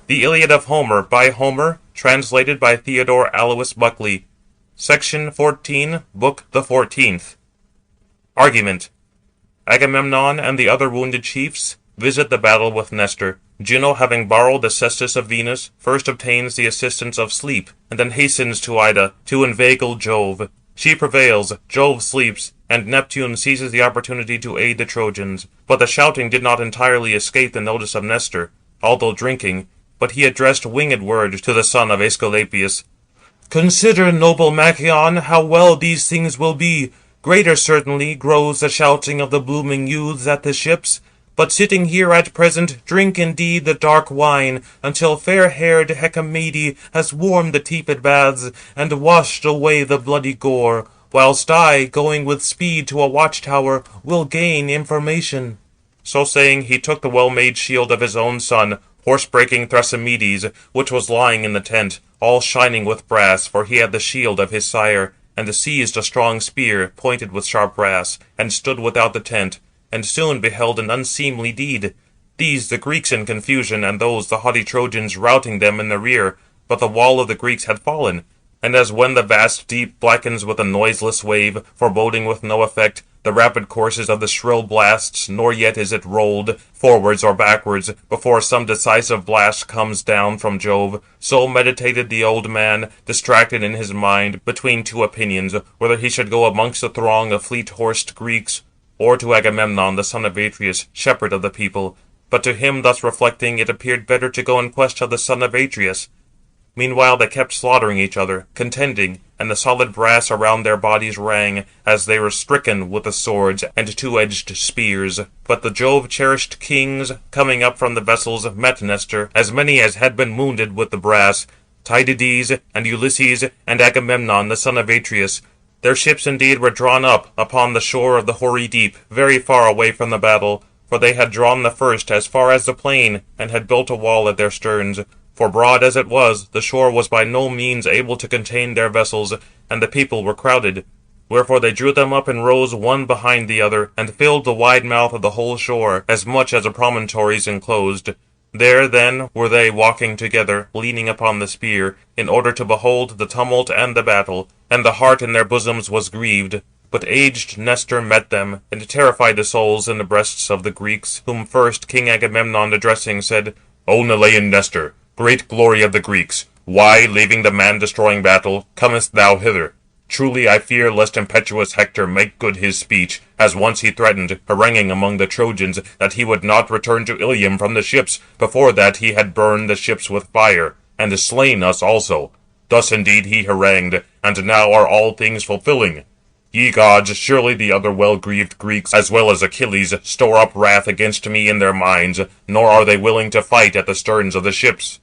The Iliad of Homer, by Homer, translated by Theodore Alois Buckley. Section 14, Book the 14th. Argument. Agamemnon and the other wounded chiefs visit the battle with Nestor. Juno, having borrowed the cestus of Venus, first obtains the assistance of sleep, and then hastens to Ida to inveigle Jove. She prevails, Jove sleeps, and Neptune seizes the opportunity to aid the Trojans. But the shouting did not entirely escape the notice of Nestor, although drinking, but he addressed winged words to the son of Aesculapius. "Consider, noble Machaon, how well these things will be. Greater certainly grows the shouting of the blooming youths at the ships. But sitting here at present, drink indeed the dark wine, until fair-haired Hecamede has warmed the tepid baths, and washed away the bloody gore, whilst I, going with speed to a watch-tower, will gain information." So saying, he took the well-made shield of his own son, horse-breaking Thrasymedes, which was lying in the tent, all shining with brass, for he had the shield of his sire, and seized a strong spear, pointed with sharp brass, and stood without the tent, and soon beheld an unseemly deed. These the Greeks in confusion, and those the haughty Trojans routing them in the rear. But the wall of the Greeks had fallen. And as when the vast deep blackens with a noiseless wave, foreboding with no effect the rapid courses of the shrill blasts, nor yet is it rolled, forwards or backwards, before some decisive blast comes down from Jove, so meditated the old man, distracted in his mind, between two opinions, whether he should go amongst the throng of fleet-horsed Greeks, or to Agamemnon, the son of Atreus, shepherd of the people. But to him thus reflecting, it appeared better to go in quest of the son of Atreus. Meanwhile they kept slaughtering each other, contending, and the solid brass around their bodies rang, as they were stricken with the swords and two-edged spears. But the Jove-cherished kings, coming up from the vessels, met Nestor, as many as had been wounded with the brass, Tydides, and Ulysses, and Agamemnon, the son of Atreus. Their ships indeed were drawn up upon the shore of the hoary deep, very far away from the battle, for they had drawn the first as far as the plain, and had built a wall at their sterns. For broad as it was, the shore was by no means able to contain their vessels, and the people were crowded. Wherefore they drew them up in rows one behind the other, and filled the wide mouth of the whole shore, as much as a promontories enclosed. There then were they walking together, leaning upon the spear, in order to behold the tumult and the battle, and the heart in their bosoms was grieved. But aged Nestor met them, and terrified the souls in the breasts of the Greeks, whom first King Agamemnon addressing said, "O Nelean Nestor, great glory of the Greeks, why, leaving the man-destroying battle, comest thou hither? Truly I fear lest impetuous Hector make good his speech, as once he threatened, haranguing among the Trojans, that he would not return to Ilium from the ships, before that he had burned the ships with fire, and slain us also. Thus indeed he harangued, and now are all things fulfilling. Ye gods, surely the other well-grieved Greeks, as well as Achilles, store up wrath against me in their minds, nor are they willing to fight at the sterns of the ships."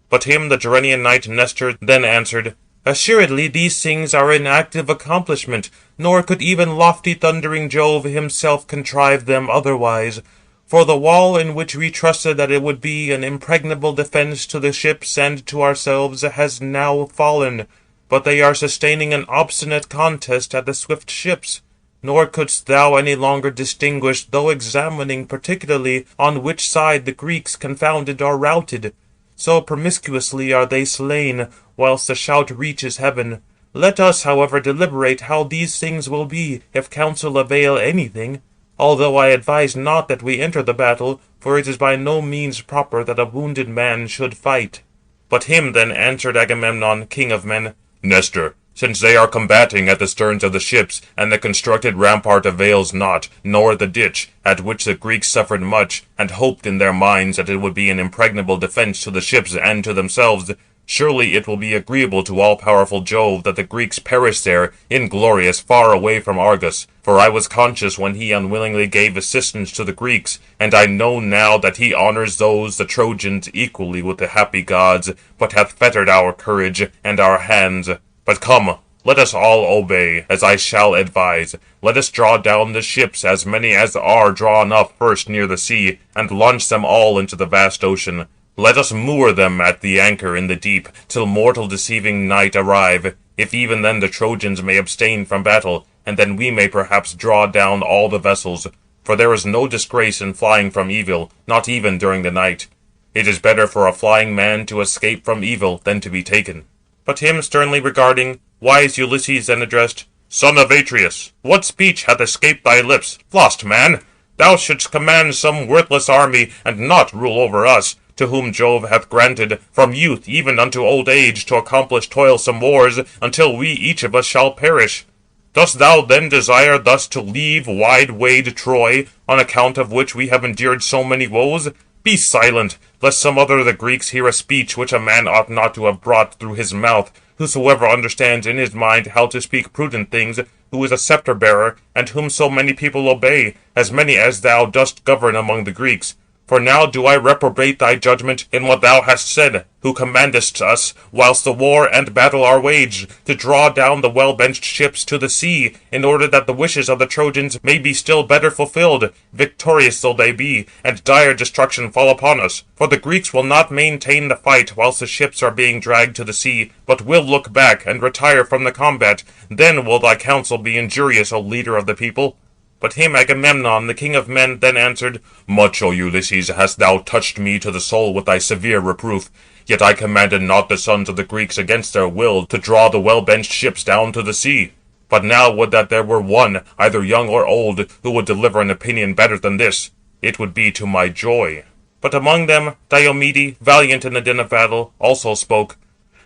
But him the Gerenian knight Nestor then answered, "Assuredly these things are in active accomplishment, nor could even lofty thundering Jove himself contrive them otherwise. For the wall in which we trusted that it would be an impregnable defence to the ships and to ourselves has now fallen, but they are sustaining an obstinate contest at the swift ships. Nor couldst thou any longer distinguish, though examining particularly, on which side the Greeks confounded or routed. So promiscuously are they slain, whilst the shout reaches heaven. Let us, however, deliberate how these things will be, if counsel avail anything. Although I advise not that we enter the battle, for it is by no means proper that a wounded man should fight." But him then answered Agamemnon, king of men, "Nestor, since they are combating at the sterns of the ships, and the constructed rampart avails not, nor the ditch, at which the Greeks suffered much, and hoped in their minds that it would be an impregnable defence to the ships and to themselves, surely it will be agreeable to all-powerful Jove that the Greeks perish there, inglorious, far away from Argos. For I was conscious when he unwillingly gave assistance to the Greeks, and I know now that he honours those, the Trojans, equally with the happy gods, but hath fettered our courage and our hands. But come, let us all obey, as I shall advise. Let us draw down the ships, as many as are drawn up first near the sea, and launch them all into the vast ocean. Let us moor them at the anchor in the deep, till mortal-deceiving night arrive, if even then the Trojans may abstain from battle, and then we may perhaps draw down all the vessels. For there is no disgrace in flying from evil, not even during the night. It is better for a flying man to escape from evil than to be taken. But him sternly regarding, wise Ulysses then addressed, Son of Atreus, what speech hath escaped thy lips? Lost man! Thou shouldst command some worthless army, and not rule over us, to whom Jove hath granted, from youth even unto old age, to accomplish toilsome wars, until we each of us shall perish. Dost thou then desire thus to leave wide-wayed Troy, on account of which we have endured so many woes? Be silent, lest some other of the Greeks hear a speech which a man ought not to have brought through his mouth, whosoever understands in his mind how to speak prudent things, who is a sceptre-bearer, and whom so many people obey, as many as thou dost govern among the Greeks. For now do I reprobate thy judgment in what thou hast said, who commandest us, whilst the war and battle are waged, to draw down the well-benched ships to the sea, in order that the wishes of the Trojans may be still better fulfilled, victorious though they be, and dire destruction fall upon us. For the Greeks will not maintain the fight whilst the ships are being dragged to the sea, but will look back, and retire from the combat. Then will thy counsel be injurious, O leader of the people. But him Agamemnon, the king of men, then answered, Much, O Ulysses, hast thou touched me to the soul with thy severe reproof. Yet I commanded not the sons of the Greeks against their will to draw the well-benched ships down to the sea. But now would that there were one, either young or old, who would deliver an opinion better than this. It would be to my joy. But among them Diomede, valiant in the din of battle, also spoke,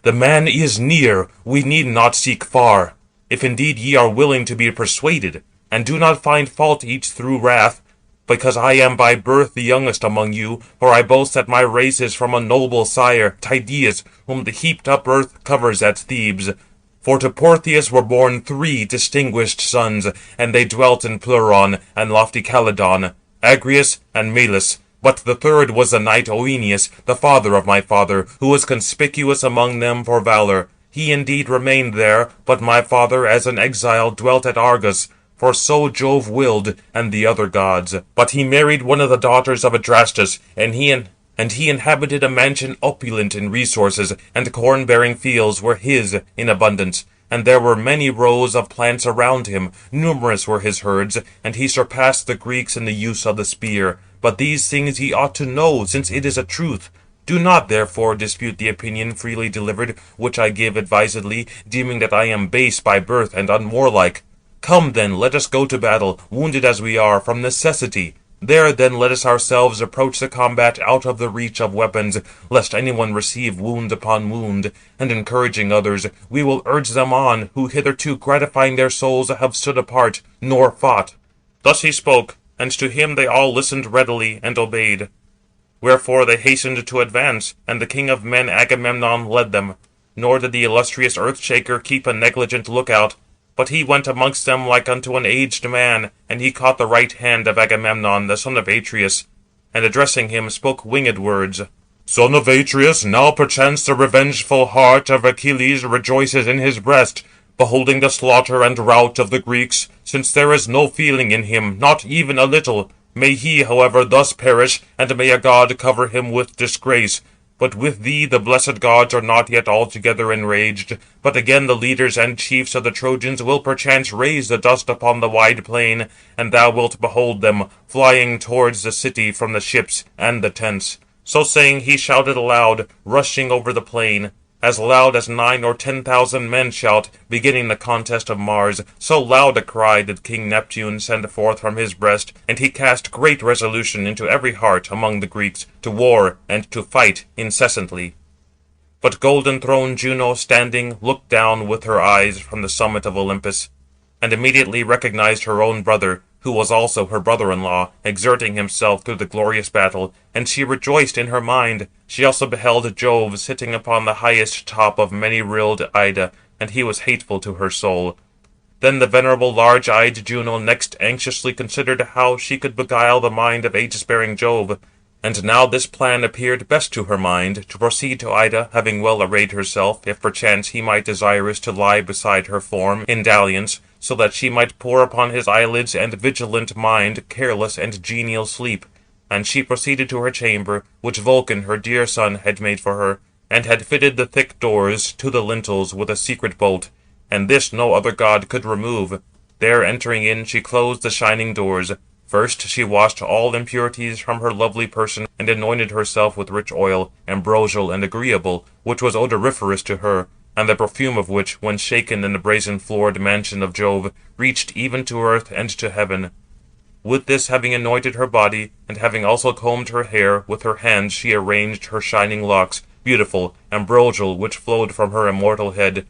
The man is near, we need not seek far, if indeed ye are willing to be persuaded. And do not find fault each through wrath, because I am by birth the youngest among you, for I boast that my race is from a noble sire, Tydeus, whom the heaped-up earth covers at Thebes. For to Portheus were born 3 distinguished sons, and they dwelt in Pleuron and lofty Calydon, Agrius and Malus. But the third was the knight Oeneus, the father of my father, who was conspicuous among them for valour. He indeed remained there, but my father as an exile dwelt at Argos, for so Jove willed, and the other gods. But he married one of the daughters of Adrastus, and he inhabited a mansion opulent in resources, and corn-bearing fields were his in abundance. And there were many rows of plants around him, numerous were his herds, and he surpassed the Greeks in the use of the spear. But these things ye ought to know, since it is a truth. Do not, therefore, dispute the opinion freely delivered, which I give advisedly, deeming that I am base by birth and unwarlike. Come, then, let us go to battle, wounded as we are, from necessity. There, then, let us ourselves approach the combat out of the reach of weapons, lest any one receive wound upon wound. And encouraging others, we will urge them on, who hitherto gratifying their souls have stood apart, nor fought. Thus he spoke, and to him they all listened readily, and obeyed. Wherefore they hastened to advance, and the king of men Agamemnon led them. Nor did the illustrious earth-shaker keep a negligent lookout, but he went amongst them like unto an aged man, and he caught the right hand of Agamemnon, the son of Atreus, and addressing him, spoke winged words. Son of Atreus, now perchance the revengeful heart of Achilles rejoices in his breast, beholding the slaughter and rout of the Greeks, since there is no feeling in him, not even a little. May he, however, thus perish, and may a god cover him with disgrace. But with thee the blessed gods are not yet altogether enraged, but again the leaders and chiefs of the Trojans will perchance raise the dust upon the wide plain, and thou wilt behold them, flying towards the city from the ships and the tents. So saying, he shouted aloud, rushing over the plain, as loud as 9 or 10,000 men shout, beginning the contest of Mars. So loud a cry did King Neptune send forth from his breast, and he cast great resolution into every heart among the Greeks, to war and to fight incessantly. But golden-throned Juno, standing, looked down with her eyes from the summit of Olympus, and immediately recognized her own brother, who was also her brother-in-law, exerting himself through the glorious battle, and she rejoiced in her mind. She also beheld Jove sitting upon the highest top of many-rilled Ida, and he was hateful to her soul. Then the venerable large-eyed Juno next anxiously considered how she could beguile the mind of age-sparing Jove. And now this plan appeared best to her mind, to proceed to Ida, having well arrayed herself, if perchance he might desirous to lie beside her form, in dalliance, so that she might pour upon his eyelids and vigilant mind careless and genial sleep. And she proceeded to her chamber, which Vulcan her dear son had made for her, and had fitted the thick doors to the lintels with a secret bolt, and this no other god could remove. There entering in, she closed the shining doors, First she washed all impurities from her lovely person, and anointed herself with rich oil, ambrosial and agreeable, which was odoriferous to her, and the perfume of which, when shaken in the brazen-floored mansion of Jove, reached even to earth and to heaven. With this having anointed her body, and having also combed her hair, with her hands she arranged her shining locks, beautiful, ambrosial, which flowed from her immortal head.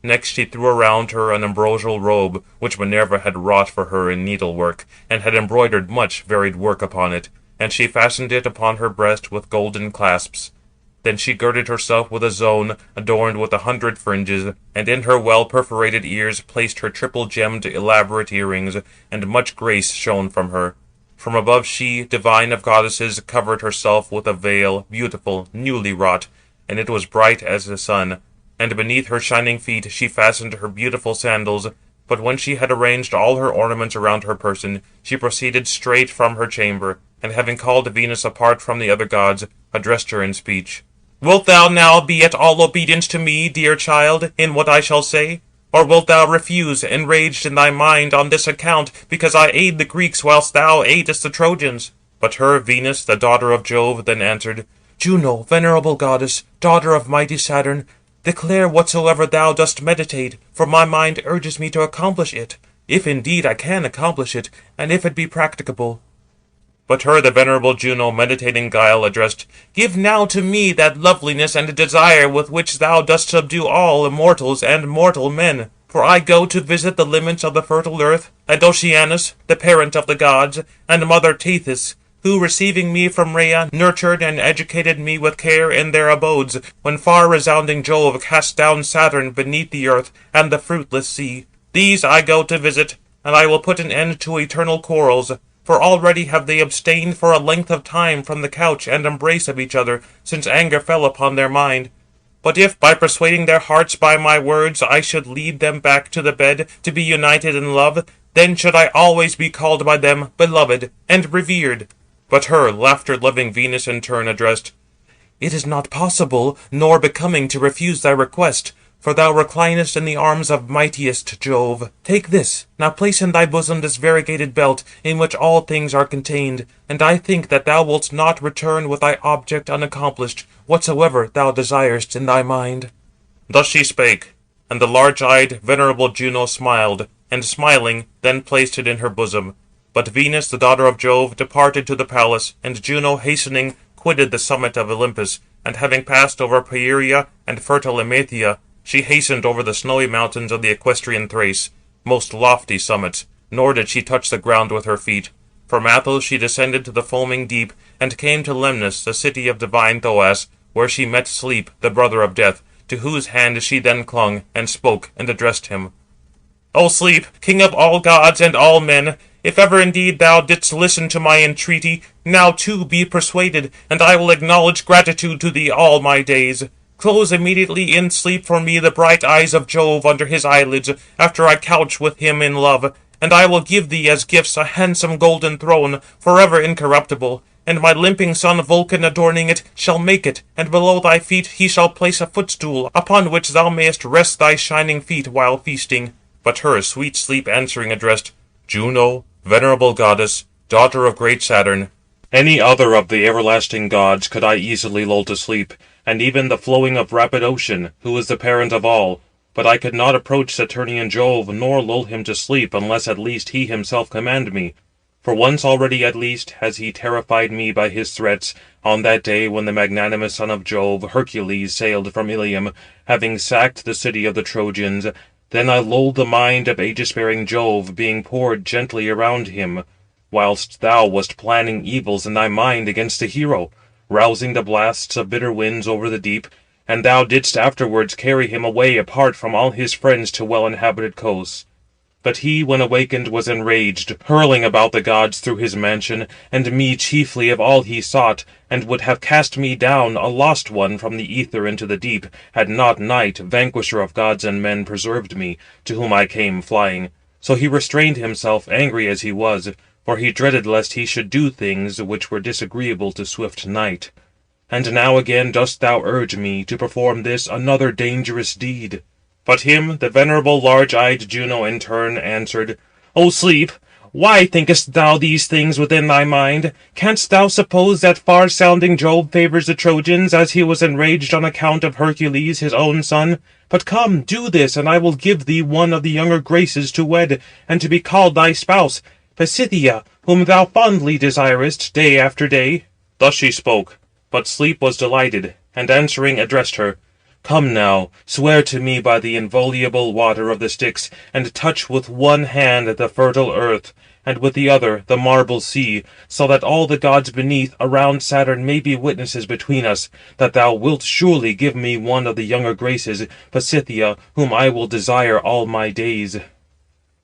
Next she threw around her an ambrosial robe, which Minerva had wrought for her in needlework, and had embroidered much varied work upon it, and she fastened it upon her breast with golden clasps. Then she girded herself with a zone, adorned with 100 fringes, and in her well-perforated ears placed her triple-gemmed elaborate earrings, and much grace shone from her. From above she, divine of goddesses, covered herself with a veil, beautiful, newly wrought, and it was bright as the sun. And beneath her shining feet she fastened her beautiful sandals. But when she had arranged all her ornaments around her person, she proceeded straight from her chamber, and having called Venus apart from the other gods, addressed her in speech. "Wilt thou now be at all obedient to me, dear child, in what I shall say? Or wilt thou refuse, enraged in thy mind on this account, because I aid the Greeks whilst thou aidest the Trojans?" But her, Venus, the daughter of Jove, then answered, "Juno, venerable goddess, daughter of mighty Saturn, declare whatsoever thou dost meditate, for my mind urges me to accomplish it, if indeed I can accomplish it, and if it be practicable." But her the venerable Juno, meditating guile, addressed, "Give now to me that loveliness and desire with which thou dost subdue all immortals and mortal men. For I go to visit the limits of the fertile earth, and Oceanus, the parent of the gods, and mother Tethys, who, receiving me from Rhea, nurtured and educated me with care in their abodes, when far-resounding Jove cast down Saturn beneath the earth and the fruitless sea. These I go to visit, and I will put an end to eternal quarrels, for already have they abstained for a length of time from the couch and embrace of each other, since anger fell upon their mind. But if, by persuading their hearts by my words, I should lead them back to the bed, to be united in love, then should I always be called by them beloved and revered." But her, laughter-loving Venus in turn addressed, "It is not possible, nor becoming to refuse thy request, for thou reclinest in the arms of mightiest Jove. Take this, now place in thy bosom this variegated belt, in which all things are contained, and I think that thou wilt not return with thy object unaccomplished, whatsoever thou desirest in thy mind." Thus she spake, and the large-eyed, venerable Juno smiled, and smiling, then placed it in her bosom. But Venus, the daughter of Jove, departed to the palace, and Juno, hastening, quitted the summit of Olympus, and having passed over Pieria and fertile Emathia, she hastened over the snowy mountains of the equestrian Thrace, most lofty summits, nor did she touch the ground with her feet. From Athos she descended to the foaming deep, and came to Lemnos, the city of divine Thoas, where she met Sleep, the brother of Death, to whose hand she then clung, and spoke, and addressed him. "O Sleep, king of all gods and all men, if ever indeed thou didst listen to my entreaty, now too be persuaded, and I will acknowledge gratitude to thee all my days. Close immediately in sleep for me the bright eyes of Jove under his eyelids, after I couch with him in love, and I will give thee as gifts a handsome golden throne, forever incorruptible, and my limping son Vulcan adorning it shall make it, and below thy feet he shall place a footstool, upon which thou mayest rest thy shining feet while feasting." But her, sweet Sleep answering addressed, "Juno, venerable goddess, daughter of great Saturn, any other of the everlasting gods could I easily lull to sleep, and even the flowing of rapid ocean, who is the parent of all. But I could not approach Saturnian Jove, nor lull him to sleep, unless at least he himself command me. For once already at least has he terrified me by his threats, on that day when the magnanimous son of Jove, Hercules, sailed from Ilium, having sacked the city of the Trojans. Then I lulled the mind of aegis-bearing Jove, being poured gently around him, whilst thou wast planning evils in thy mind against the hero, rousing the blasts of bitter winds over the deep, and thou didst afterwards carry him away apart from all his friends to well-inhabited coasts. But he, when awakened, was enraged, hurling about the gods through his mansion, and me chiefly of all he sought, and would have cast me down, a lost one, from the ether into the deep, had not Night, vanquisher of gods and men, preserved me, to whom I came flying. So he restrained himself, angry as he was, for he dreaded lest he should do things which were disagreeable to swift Night. And now again dost thou urge me to perform this another dangerous deed." But him the venerable large-eyed Juno in turn answered, "O Sleep, why thinkest thou these things within thy mind? Canst thou suppose that far-sounding Jove favours the Trojans, as he was enraged on account of Hercules, his own son? But come, do this, and I will give thee one of the younger Graces to wed, and to be called thy spouse, Pasithea, whom thou fondly desirest day after day." Thus she spoke, but Sleep was delighted, and answering addressed her. "Come now, swear to me by the inviolable water of the Styx, and touch with one hand the fertile earth, and with the other the marble sea, so that all the gods beneath around Saturn may be witnesses between us, that thou wilt surely give me one of the younger Graces, Pasithea, whom I will desire all my days."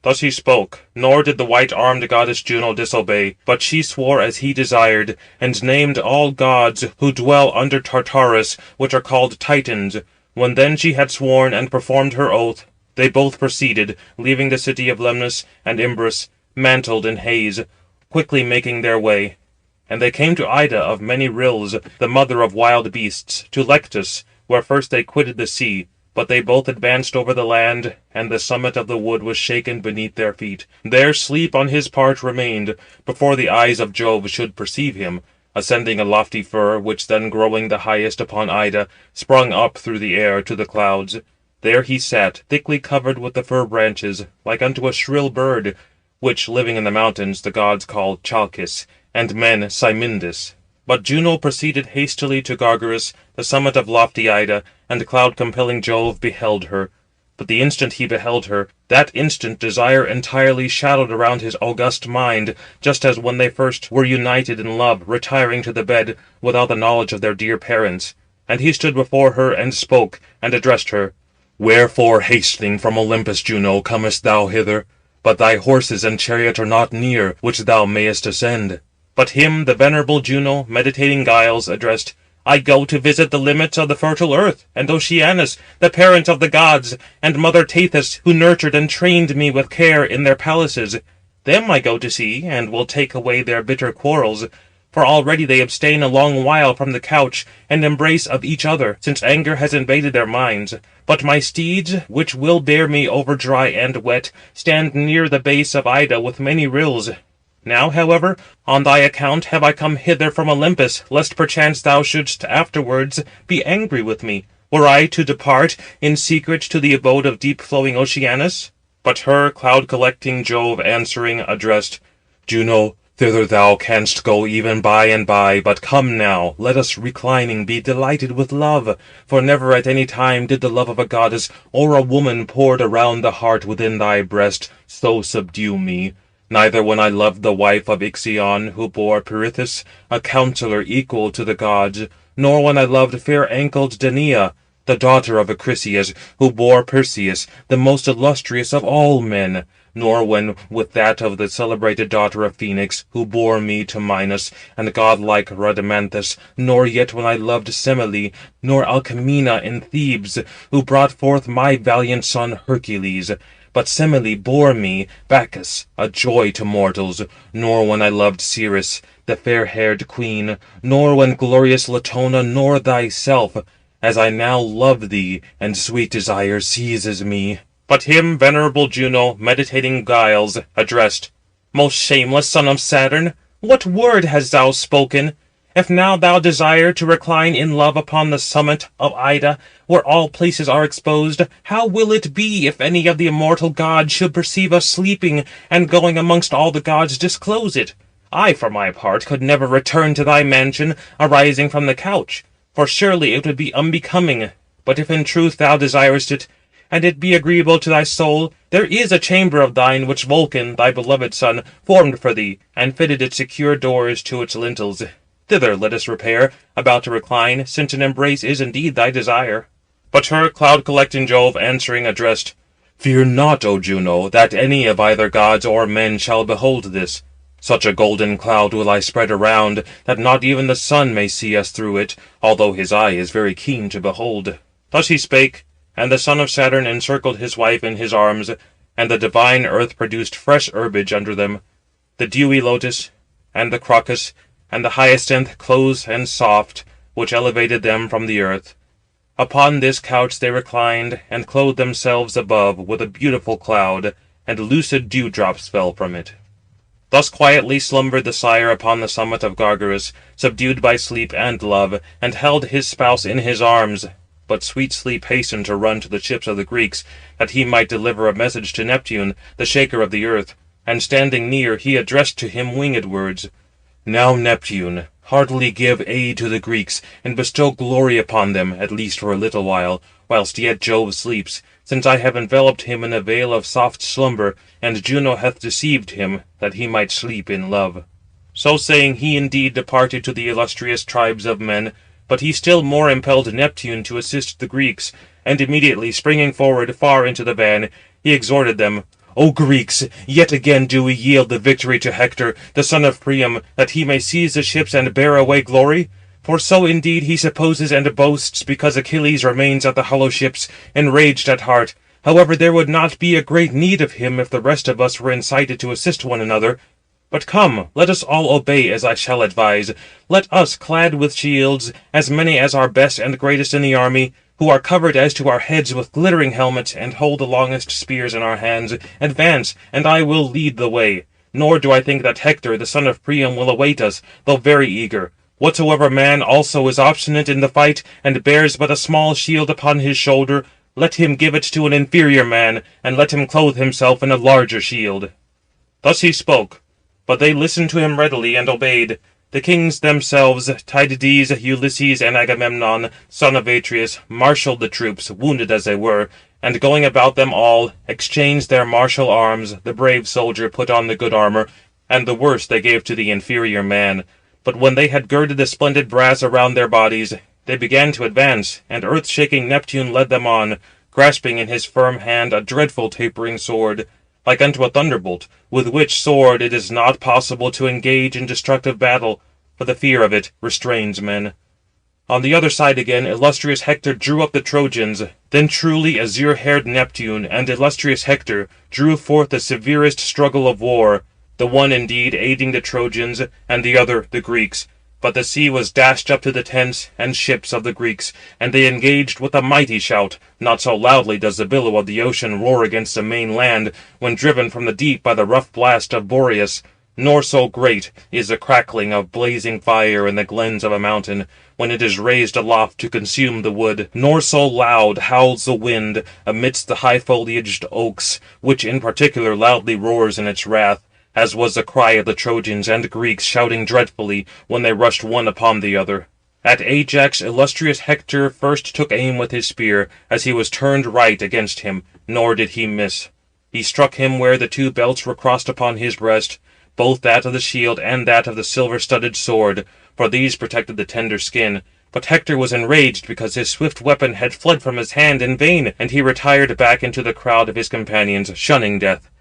Thus he spoke, nor did the white-armed goddess Juno disobey, but she swore as he desired, and named all gods who dwell under Tartarus, which are called Titans. When then she had sworn and performed her oath, they both proceeded, leaving the city of Lemnos and Imbrus, mantled in haze, quickly making their way. And they came to Ida of many rills, the mother of wild beasts, to Lectus, where first they quitted the sea. But they both advanced over the land, and the summit of the wood was shaken beneath their feet. There Sleep on his part remained, before the eyes of Jove should perceive him, ascending a lofty fir, which then growing the highest upon Ida, sprung up through the air to the clouds. There he sat, thickly covered with the fir branches, like unto a shrill bird, which, living in the mountains, the gods call Chalcis, and men Cymindis. But Juno proceeded hastily to Gargarus, the summit of lofty Ida, and cloud-compelling Jove beheld her. But the instant he beheld her, that instant desire entirely shadowed around his august mind, just as when they first were united in love, retiring to the bed, without the knowledge of their dear parents. And he stood before her, and spoke, and addressed her. "Wherefore, hastening from Olympus, Juno, comest thou hither? But thy horses and chariot are not near, which thou mayest ascend." But him the venerable Juno, meditating guiles, addressed. "I go to visit the limits of the fertile earth, and Oceanus, the parent of the gods, and mother Tethys, who nurtured and trained me with care in their palaces. Them I go to see, and will take away their bitter quarrels. For already they abstain a long while from the couch and embrace of each other, since anger has invaded their minds. But my steeds, which will bear me over dry and wet, stand near the base of Ida with many rills. Now, however, on thy account have I come hither from Olympus, lest perchance thou shouldst afterwards be angry with me, were I to depart in secret to the abode of deep-flowing Oceanus." But her cloud-collecting Jove answering addressed. "Juno, thither thou canst go even by and by, but come now, let us reclining be delighted with love, for never at any time did the love of a goddess or a woman poured around the heart within thy breast so subdue me. Neither when I loved the wife of Ixion, who bore Pirithous, a counsellor equal to the gods, nor when I loved fair-ankled Danae, the daughter of Acrisius, who bore Perseus, the most illustrious of all men, nor when with that of the celebrated daughter of Phoenix, who bore me to Minos, and godlike Rhadamanthus, nor yet when I loved Semele, nor Alcmena in Thebes, who brought forth my valiant son Hercules. But Semele bore me, Bacchus, a joy to mortals, nor when I loved Ceres, the fair-haired queen, nor when glorious Latona, nor thyself, as I now love thee, and sweet desire seizes me." But him venerable Juno, meditating guiles, addressed. "Most shameless son of Saturn, what word hast thou spoken? If now thou desire to recline in love upon the summit of Ida, where all places are exposed, how will it be if any of the immortal gods should perceive us sleeping, and going amongst all the gods disclose it? I, for my part, could never return to thy mansion, arising from the couch, for surely it would be unbecoming. But if in truth thou desirest it, and it be agreeable to thy soul, there is a chamber of thine which Vulcan, thy beloved son, formed for thee, and fitted its secure doors to its lintels. Thither let us repair, about to recline, since an embrace is indeed thy desire." But her cloud-collecting Jove answering addressed. "Fear not, O Juno, that any of either gods or men shall behold this. Such a golden cloud will I spread around, that not even the sun may see us through it, although his eye is very keen to behold." Thus he spake, and the son of Saturn encircled his wife in his arms, and the divine earth produced fresh herbage under them, the dewy lotus, and the crocus, and the hyacinth close and soft, which elevated them from the earth. Upon this couch they reclined, and clothed themselves above with a beautiful cloud, and lucid dewdrops fell from it. Thus quietly slumbered the sire upon the summit of Gargarus, subdued by sleep and love, and held his spouse in his arms. But sweet sleep hastened to run to the ships of the Greeks, that he might deliver a message to Neptune, the shaker of the earth. And standing near, he addressed to him winged words: "Now, Neptune, heartily give aid to the Greeks, and bestow glory upon them, at least for a little while, whilst yet Jove sleeps, since I have enveloped him in a veil of soft slumber, and Juno hath deceived him, that he might sleep in love." So saying, he indeed departed to the illustrious tribes of men, but he still more impelled Neptune to assist the Greeks, and immediately springing forward far into the van, he exhorted them: "O Greeks, yet again do we yield the victory to Hector, the son of Priam, that he may seize the ships and bear away glory? For so indeed he supposes and boasts, because Achilles remains at the hollow ships, enraged at heart. However, there would not be a great need of him if the rest of us were incited to assist one another. But come, let us all obey as I shall advise. Let us, clad with shields, as many as are best and greatest in the army, who are covered as to our heads with glittering helmets, and hold the longest spears in our hands, advance, and I will lead the way. Nor do I think that Hector, the son of Priam, will await us, though very eager. Whatsoever man also is obstinate in the fight, and bears but a small shield upon his shoulder, let him give it to an inferior man, and let him clothe himself in a larger shield." Thus he spoke, but they listened to him readily, and obeyed. The kings themselves, Tydides, Ulysses, and Agamemnon, son of Atreus, marshalled the troops, wounded as they were, and going about them all, exchanged their martial arms. The brave soldier put on the good armour, and the worse they gave to the inferior man. But when they had girded the splendid brass around their bodies, they began to advance, and earth-shaking Neptune led them on, grasping in his firm hand a dreadful tapering sword, like unto a thunderbolt, with which sword it is not possible to engage in destructive battle, for the fear of it restrains men. On the other side again, illustrious Hector drew up the Trojans. Then truly azure-haired Neptune and illustrious Hector drew forth the severest struggle of war, the one indeed aiding the Trojans, and the other the Greeks. But the sea was dashed up to the tents and ships of the Greeks, and they engaged with a mighty shout. Not so loudly does the billow of the ocean roar against the main land, when driven from the deep by the rough blast of Boreas, nor so great is the crackling of blazing fire in the glens of a mountain, when it is raised aloft to consume the wood, nor so loud howls the wind amidst the high-foliaged oaks, which in particular loudly roars in its wrath, as was the cry of the Trojans and Greeks shouting dreadfully, when they rushed one upon the other. At Ajax illustrious Hector first took aim with his spear, as he was turned right against him, nor did he miss. He struck him where the two belts were crossed upon his breast, both that of the shield and that of the silver-studded sword, for these protected the tender skin. But Hector was enraged because his swift weapon had fled from his hand in vain, and he retired back into the crowd of his companions, shunning death.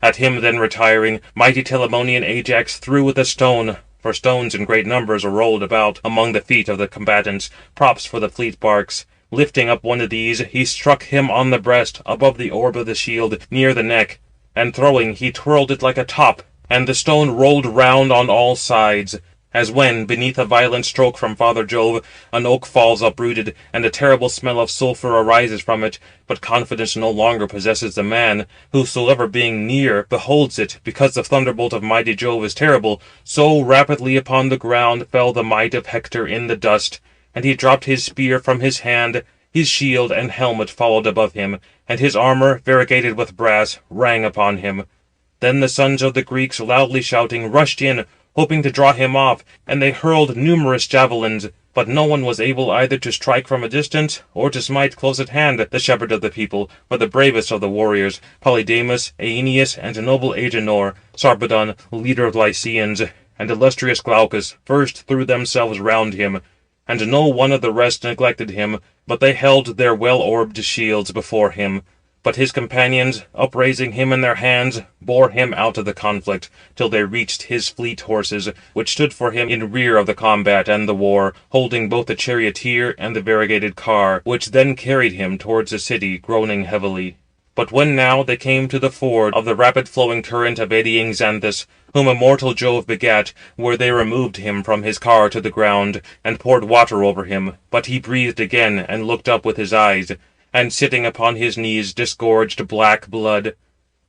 At him then retiring, mighty Telamonian Ajax threw with a stone, for stones in great numbers were rolled about among the feet of the combatants, props for the fleet barks. Lifting up one of these, he struck him on the breast, above the orb of the shield, near the neck, and throwing, he twirled it like a top, and the stone rolled round on all sides, as when, beneath a violent stroke from Father Jove, an oak falls uprooted, and a terrible smell of sulphur arises from it, but confidence no longer possesses the man, whosoever being near beholds it, because the thunderbolt of mighty Jove is terrible. So rapidly upon the ground fell the might of Hector in the dust, and he dropped his spear from his hand. His shield and helmet followed above him, and his armour, variegated with brass, rang upon him. Then the sons of the Greeks, loudly shouting, rushed in, hoping to draw him off, and they hurled numerous javelins, but no one was able either to strike from a distance, or to smite close at hand the shepherd of the people, for the bravest of the warriors, Polydamas, Æneas, and noble Agenor, Sarpedon, leader of Lycians, and illustrious Glaucus, first threw themselves round him, and no one of the rest neglected him, but they held their well-orbed shields before him. But his companions, upraising him in their hands, bore him out of the conflict, till they reached his fleet horses, which stood for him in rear of the combat and the war, holding both the charioteer and the variegated car, which then carried him towards the city, groaning heavily. But when now they came to the ford of the rapid-flowing current of eddying Xanthus, whom immortal Jove begat, where they removed him from his car to the ground, and poured water over him, but he breathed again, and looked up with his eyes, and sitting upon his knees disgorged black blood.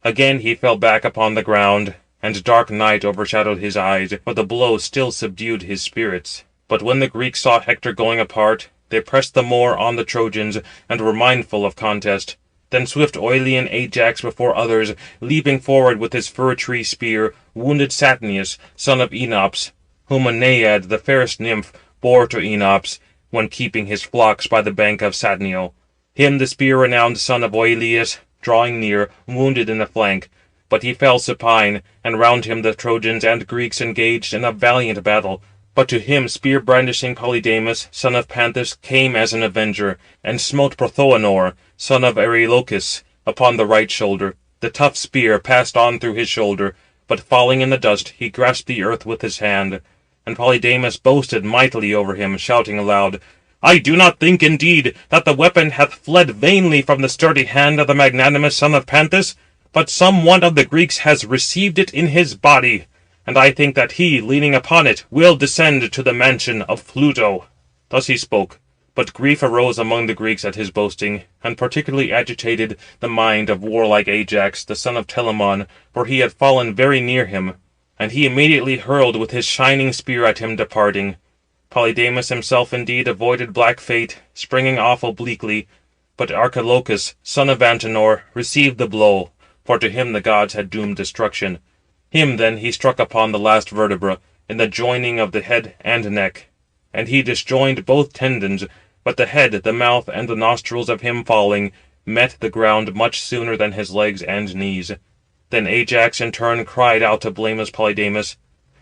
Again he fell back upon the ground, and dark night overshadowed his eyes, but the blow still subdued his spirits. But when the Greeks saw Hector going apart, they pressed the more on the Trojans, and were mindful of contest. Then swift Oilean Ajax before others, leaping forward with his fir-tree spear, wounded Satnius, son of Enops, whom a Naiad, the fairest nymph, bore to Enops, when keeping his flocks by the bank of Satnio. Him the spear-renowned son of Oileus, drawing near, wounded in the flank. But he fell supine, and round him the Trojans and Greeks engaged in a valiant battle. But to him spear-brandishing Polydamas, son of Panthus, came as an avenger, and smote Prothoenor, son of Arelochus, upon the right shoulder. The tough spear passed on through his shoulder, but falling in the dust, he grasped the earth with his hand. And Polydamas boasted mightily over him, shouting aloud, "I do not think, indeed, that the weapon hath fled vainly from the sturdy hand of the magnanimous son of Panthus, but some one of the Greeks has received it in his body. And I think that he, leaning upon it, will descend to the mansion of Pluto." Thus he spoke. But grief arose among the Greeks at his boasting, and particularly agitated the mind of warlike Ajax, the son of Telamon, for he had fallen very near him. And he immediately hurled with his shining spear at him departing. Polydamas himself indeed avoided black fate, springing off obliquely, but Archilochus, son of Antenor, received the blow, for to him the gods had doomed destruction. Him then he struck upon the last vertebra, in the joining of the head and neck. And he disjoined both tendons, but the head, the mouth, and the nostrils of him falling, met the ground much sooner than his legs and knees. Then Ajax in turn cried out to blameless Polydamas,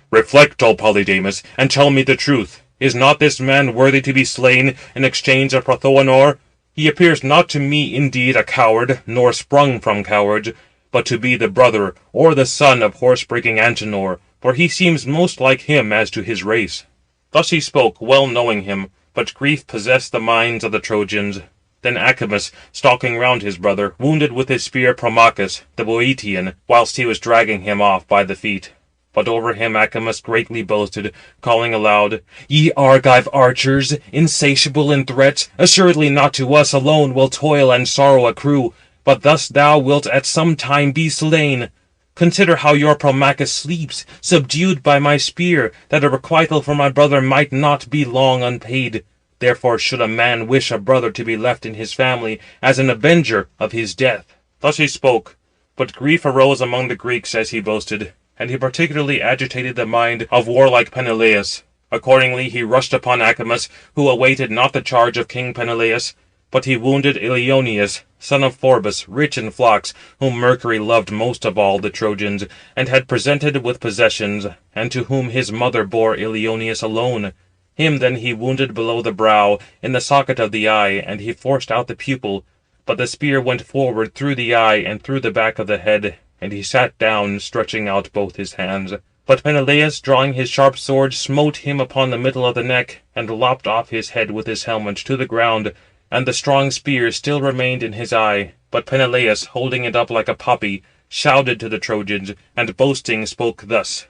"Reflect, O Polydamas, and tell me the truth. Is not this man worthy to be slain in exchange of Prothoenor? He appears not to me indeed a coward, nor sprung from cowards, but to be the brother or the son of horse-breaking Antenor, for he seems most like him as to his race." Thus he spoke, well knowing him, but grief possessed the minds of the Trojans. Then Acamas, stalking round his brother, wounded with his spear Promachus, the Boeotian, whilst he was dragging him off by the feet. But over him Acamas greatly boasted, calling aloud, "Ye Argive archers, insatiable in threats, assuredly not to us alone will toil and sorrow accrue, but thus thou wilt at some time be slain. Consider how your Promachus sleeps, subdued by my spear, that a requital for my brother might not be long unpaid. Therefore should a man wish a brother to be left in his family, as an avenger of his death." Thus he spoke, but grief arose among the Greeks as he boasted, and he particularly agitated the mind of warlike Peneleus. Accordingly he rushed upon Acamas, who awaited not the charge of King Peneleus, but he wounded Ilioneus, son of Phorbas, rich in flocks, whom Mercury loved most of all the Trojans, and had presented with possessions, and to whom his mother bore Ilioneus alone. Him then he wounded below the brow, in the socket of the eye, and he forced out the pupil. But the spear went forward through the eye and through the back of the head, and he sat down, stretching out both his hands. But Peneleus, drawing his sharp sword, smote him upon the middle of the neck, and lopped off his head with his helmet to the ground, and the strong spear still remained in his eye. But Peneleus, holding it up like a poppy, shouted to the Trojans, and boasting spoke thus: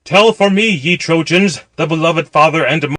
"Tell for me, ye Trojans, the beloved father and